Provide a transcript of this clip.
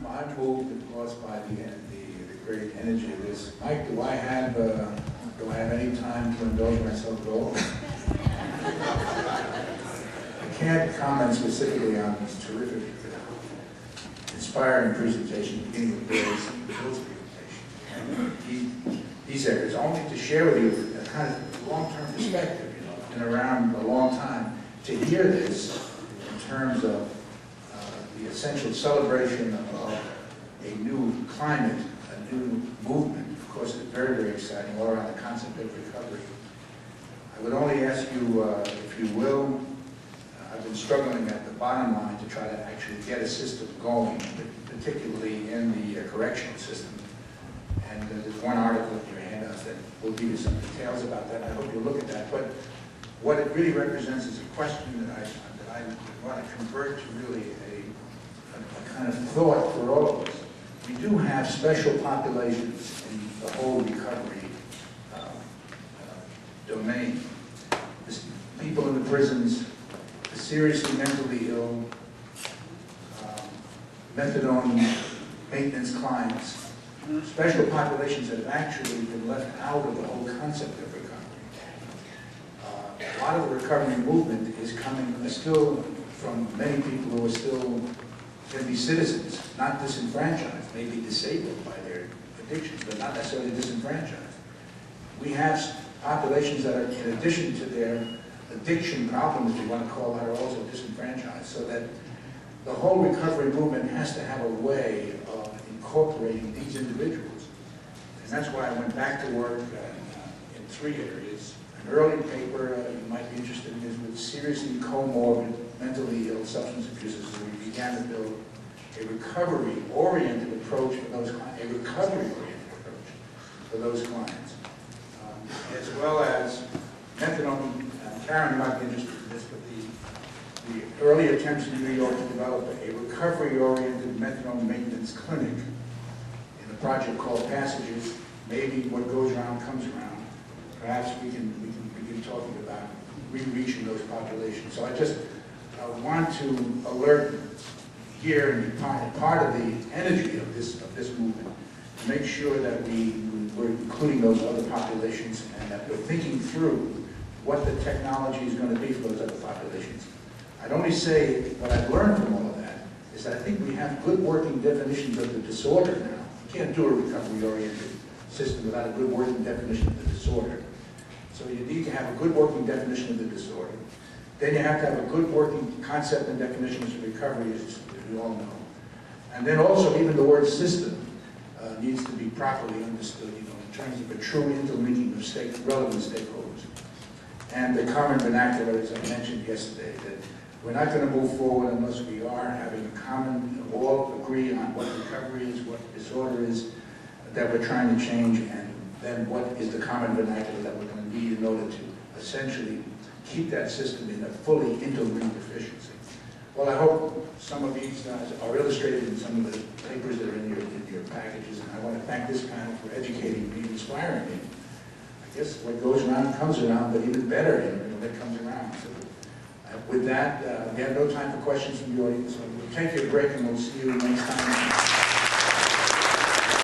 I'm moved, of course, by the great energy of this. Mike, do I have any time to indulge myself at all? I can't comment specifically on this terrific, inspiring presentation, beginning with Bill's presentation. He said it's only to share with you a kind of long-term perspective, been around a long time, to hear this in terms of the essential celebration of a new climate, a new movement. Of course, it's very, very exciting all around the concept of recovery. I would only ask you, if you will, I've been struggling at the bottom line to try to actually get a system going, particularly in the correctional system. And there's one article in your handouts that will give you some details about that. I hope you'll look at that. But what it really represents is a question that I want to convert to really a kind of thought for all of us. We do have special populations in the whole recovery domain. People in the prisons, the seriously mentally ill, methadone maintenance clients, special populations that have actually been left out of the whole concept of recovery. A lot of the recovery movement is coming still from many people who are still can be citizens, not disenfranchised, maybe disabled by their addictions, but not necessarily disenfranchised. We have populations that are, in addition to their addiction problems, if you want to call that, are also disenfranchised, so that the whole recovery movement has to have a way of incorporating these individuals. And that's why I went back to work in 3 areas. An early paper you might be interested in is with seriously comorbid, mentally ill substance abusers. So we began to build a recovery-oriented approach for those clients, a recovery-oriented approach for those clients, as well as methadone. Karen might be interested in this, but the early attempts in New York to develop a recovery-oriented methadone maintenance clinic in a project called Passages. Maybe what goes around comes around. Perhaps we can begin talking about re-reaching those populations. So I just want to alert here and be part of the energy of this movement to make sure that we're including those other populations and that we're thinking through what the technology is going to be for those other populations. I'd only say what I've learned from all of that is that I think we have good working definitions of the disorder now. You can't do a recovery-oriented system without a good working definition of the disorder. So you need to have a good working definition of the disorder. Then you have to have a good working concept and definition of recovery, as we all know. And then also even the word system needs to be properly understood, in terms of a true interlinking of relevant stakeholders. And the common vernacular, as I mentioned yesterday, that we're not going to move forward unless we are having a common, all agree on what recovery is, what disorder is that we're trying to change, and then what is the common vernacular that we're going to need in order to essentially keep that system in a fully interlinked efficiency. Well, I hope some of these are illustrated in some of the papers that are in your packages, and I want to thank this panel for educating me and inspiring me. I guess what goes around comes around, but even better when it comes around. So with that, we have no time for questions from the audience, so we'll take a break and we'll see you next time.